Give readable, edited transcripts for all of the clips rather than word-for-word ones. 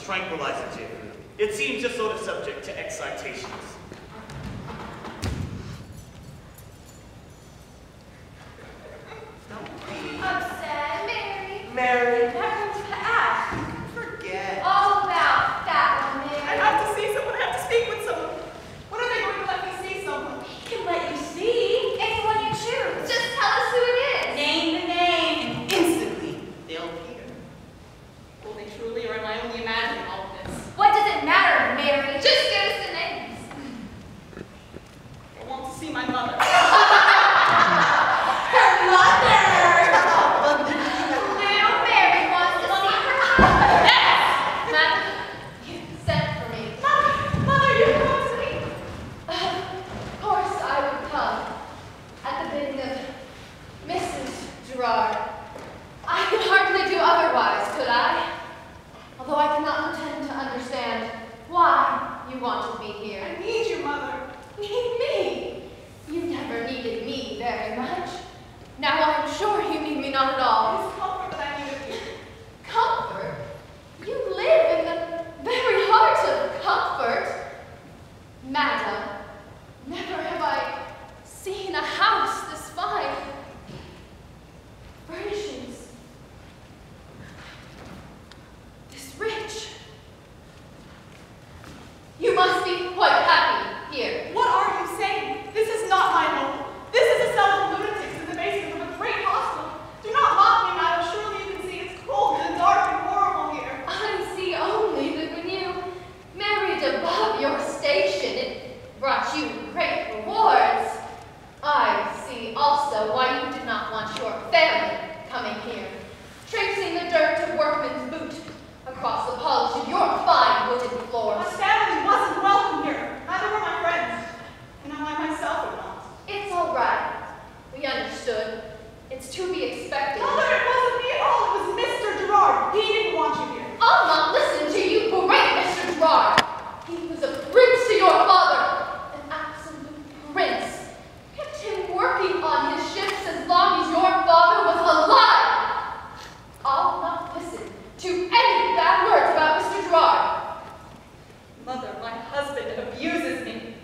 tranquilizer too. It seems you're sort of subject to excitations. Upset, Mary. Mary. That one's Ash. Forget. All about that one, Mary. I have to see someone. I have to speak with someone. When are they going to let me see someone? Can let you see anyone you choose. Just tell us who it is. Name the name, and instantly they'll appear. Will they truly, or am I only imagining all of this? What does it matter, Mary? Just give us the names. I want to see my mother. Her mother! Little Mary wants to see her mother. Yes! Madeline, you sent for me. Mother, you come to me. Of course I would come. At the bidding of Mrs. Girard. I could hardly do otherwise, could I? Although I cannot pretend to understand why you wanted me here. I need you, Mother. Need me? You never needed me very much. Now I'm sure you need me not at all. It's comfort that I need of you. Comfort? You live in the very heart of comfort. Madam, never have I seen a house this fine. Furnishings. This rich. You must be quite happy here. What are you saying? This is not my home. This is a cell of lunatics in the basement of a great hospital. Do not mock me, madam. Surely you can see it's cold and dark and horrible here. I see only that when you married above your station, it brought you great rewards. I see also why you did not want your family coming here, tracing the dirt of workman's boot across the polish of your fine wooden floors. My family wasn't welcome here. Neither were my friends. And I myself am not. It's all right. We understood. It's to be expected. Mother, it wasn't me at all. It was Mr. Girard. He didn't want you here. I'll not listen to you, great Mr. Girard. He was a prince to your father, an absolute prince. Kept him working on his ships as long as your father was alive. I'll not listen to any bad words about Mr. Girard. Mother, my husband abuses me.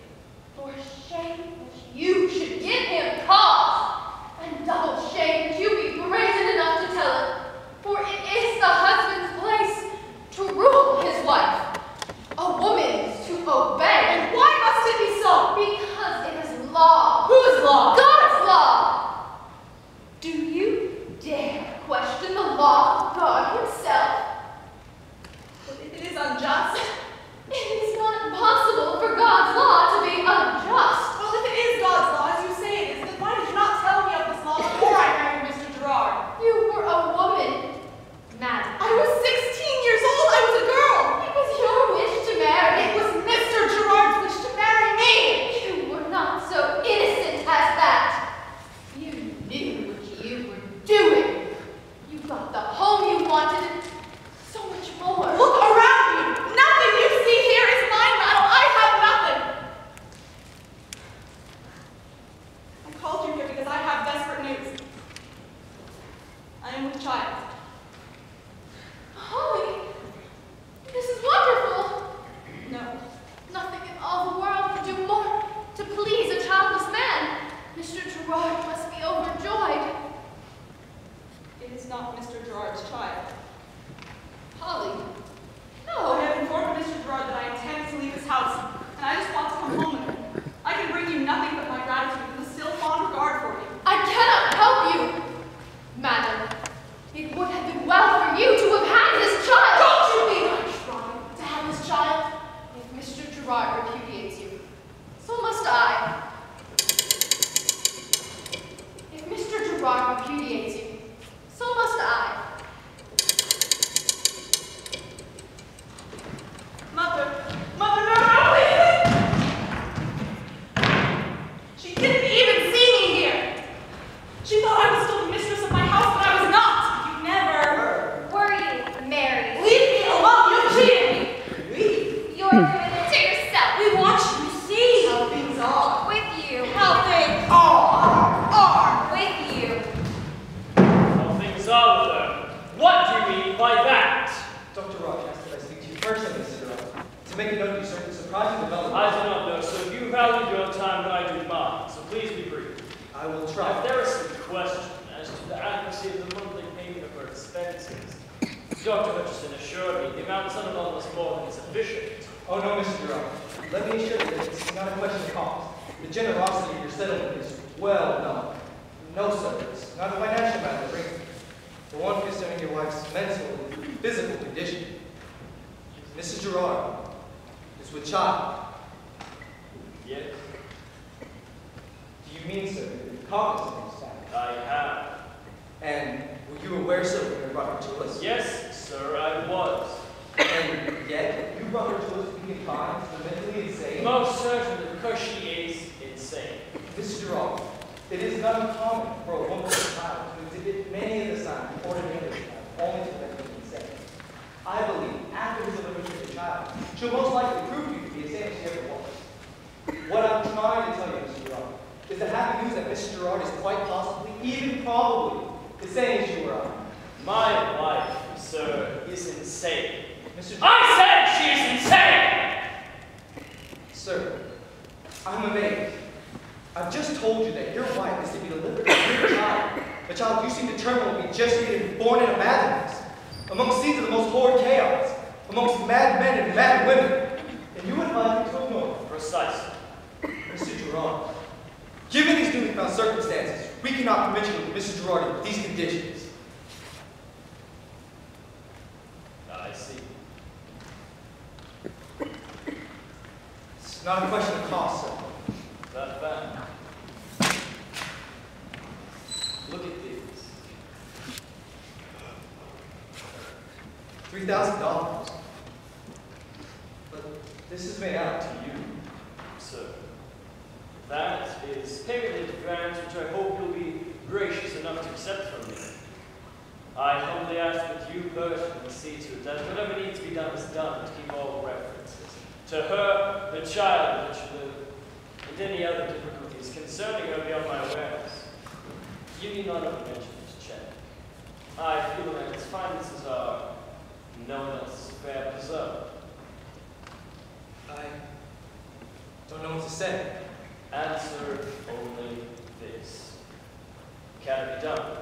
For shame that you should give him cause, and double shame that you be brazen enough to tell it. For it is the husband's place to rule his wife. A woman's to obey. And why must it be so? Because it is law. Whose law? God's law. Do you dare question the law of God himself? It is unjust. It is not possible for God's law to be unjust. Well, if it is God's law, as you say it is, then why did you not tell me of this law before I married Mr. Girard? You were a woman, Madeline. I was 16 years old. I was a girl. It was your wish to marry. It was Mr. Girard's wish to marry me. You were not so innocent as that. You knew what you were doing. You got the home you wanted and so much more. Look around you. Nothing you see here is mine, madam. I have nothing. I called you here because I have desperate news. I am with child. Holly, this is wonderful. No. Nothing in all the world can do more to please a childless man. Mr. Girard must be overjoyed. It is not Mr. Girard's child. Holly, I no. have informed Mr. Girard that I intend to leave his house, and I just want to come home with him. I can bring you nothing but my gratitude and the still fond regard for you. I cannot help you, madam. It would have been well for you to have had this child. Don't you be trying to have this child? If Mr. Girard repudiates you, so must I. If Mr. Girard repudiates you, so must I. Mother, no, please! She didn't even see me here. She thought I was still the mistress of my house, but I was not. You never Were you married? leave me alone. You cheated me. You're doing it to yourself. We want you to see How things are. With you. how things are. With you. How things are, LaFleur. What do you mean by that? Dr. Rochester, I speak to you first. make a note of you, sir. Surprising development. I do not know, so if you value your time, I do mine. So please be brief. I will try. If there is some question as to the accuracy of the monthly payment of her expenses, Dr. Hutchison assured me the amount settled on was more than sufficient. Oh no, Mr. Girard. Let me assure you that it's not a question of cost. The generosity of your settlement is well known. No, sir, it's not a financial matter, Riefler. The one concerning your wife's mental and physical condition. Mrs. Girard is with child. Yes, Do you mean, sir, that you're cognizant of this fact? I have. And were you aware, sir, when you brought her to us? Yes, sir, I was. And yet, you brought her to us to be confined to the mentally insane? Most certainly, because she is insane. Mr. Girard, it is not uncommon for a woman with a child to exhibit many of the signs of ordinary child, only to mentally insane. I believe, after the delivery of the child, she'll most likely prove you to be as sane as she ever was. What I'm trying to tell you, Mr. Girard, is the happy news that Mrs. Girard is quite possibly, even probably, the same as you or I. My wife, sir, is insane. Mr. I said she is insane! Sir, I'm amazed. I've just told you that your wife is to be delivered to your child, a child you seem determined will be just even born in a madhouse, amongst scenes of the most horrid chaos, amongst mad men and mad women, and you advise me to ignore it. Precisely. Mr. Girard, given these newly found circumstances, we cannot permit you with Mrs. Girard in these conditions. I see. It's not a question of cost, sir. That fact. Look at these. $3,000. But this is made out to you. Sir, that is payment in advance, which I hope you'll be gracious enough to accept from me. I humbly ask that you personally see to it that whatever needs to be done is done to keep all references to her, the child, which and any other difficulties concerning her beyond my awareness. You need not have mentioned this check. I feel that its finances are no one else's fair preserved. I don't know what to say. Answer only this. Can it be done?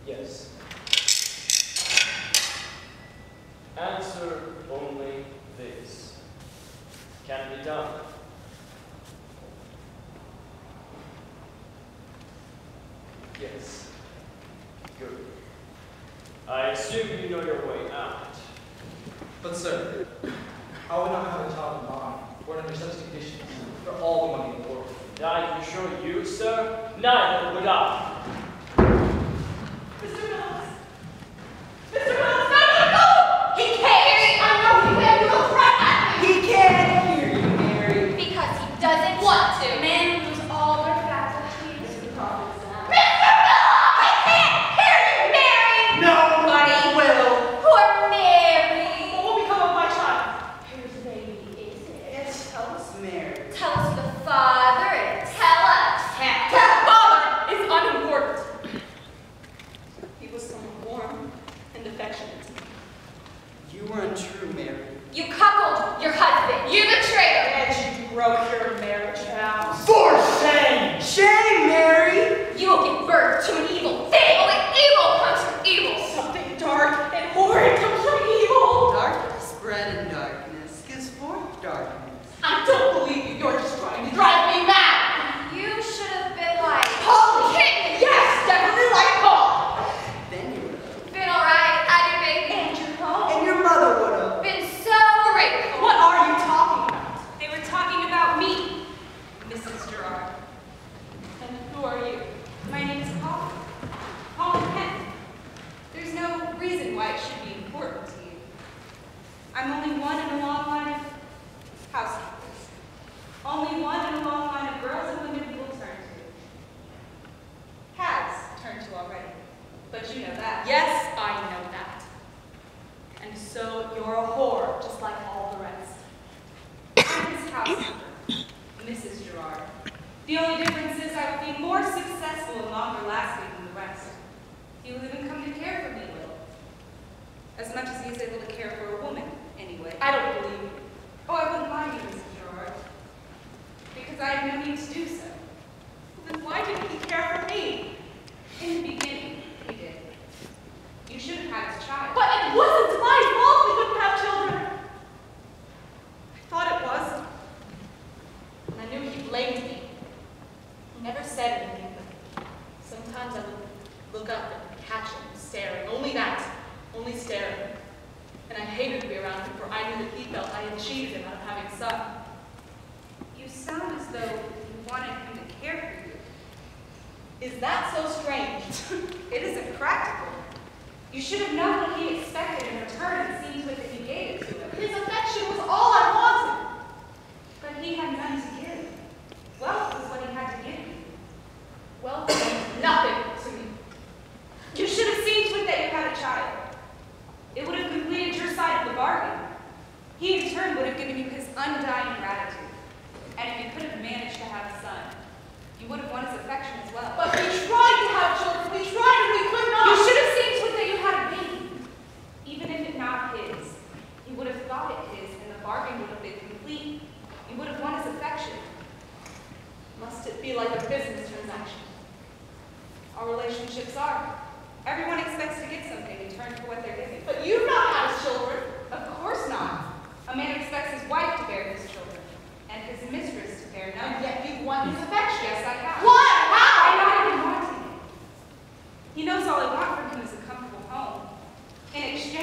Yes. Answer only this. Can it be done? Yes. Good. I assume you know your way out. But sir, I would not have a child of mine born under such conditions for all the money in the world. I can assure you, sir, neither would I. Mr. Phillips! Mr. Phillips, no! He can't hear you. I know he can't. You look right at me. He can't hear you, Mary. Because he doesn't want to. Men lose all their faculties. Mr. Phillips, I can't hear you, Mary. Nobody will. Poor Mary. What will become of my child? Whose baby is it? Yes, tell us, Mary. Tell us who the father is. Tell us. Father is unimportant. He was someone warm and affectionate. You were untrue, Mary. You cuckolded your husband. You betrayed him. And you broke your marriage vows. For shame! Shame, Mary! You will give birth to an evil thing. Only evil comes from evil. Something dark and horrid comes from evil. Darkness bred in darkness gives forth darkness. I don't believe you. You're just trying to drive me mad. You should have been like Polly! Kenton. Yes, definitely like Paul. Then you would have. Been alright, had your baby. And your home. And your mother would have. Been so grateful. What are you talking about? They were talking about me, Mrs. Girard. And who are you? My name is Paul. Paul Kenton. There's no reason why it should be important to you. I'm only one in a long line of housekeepers. Only one in a long line of girls and women who will turn to. Has turned to already. But you know that. Yes, I know that. And so you're a whore, just like all the rest. I'm his housekeeper, Mrs. Girard. The only difference is I will be more successful and longer lasting than the rest. He will even come to care for me a little. As much as he is able to care for a woman, anyway. I don't believe you. Oh, I wouldn't lie to you, Mrs. Girard. Because I have no need to do so. Then why didn't he care for me? In the beginning, he did. You should have had his child. But it wasn't my fault we couldn't have children. I thought it was. And I knew he blamed me. He never said anything, but sometimes I would look up and catch him staring. Only that. Only staring. And I hated to be around him, for I knew that he felt I had cheated him out of having a son. You sound as though you wanted him to care for you. Is that so strange? It isn't practical. You should have known what he expected in return and seen to it that you gave it to him. His affection was all I wanted. But he had none to give. Wealth was what he had to give you. Wealth meant nothing to me. You should have seen to it that you had a child. It would have completed your side of the bargain. He in turn would have given you his undying gratitude. And if you could have managed to have a son, you would have won his affection as well. But we tried to have children. We tried and we could not. You should have seen to it that you had a baby. Even if it not his, you would have thought it his, and the bargain would have been complete. You would have won his affection. Must it be like a business transaction? Our relationships are. Everyone expects to get something in return for what they're giving. But you've not had his children. Of course not. A man expects his wife to bear his children, and his mistress to bear none. And yet you won his affection. Yes, I have. Why? How? I'm not even wanting it. He knows all I want from him is a comfortable home. In exchange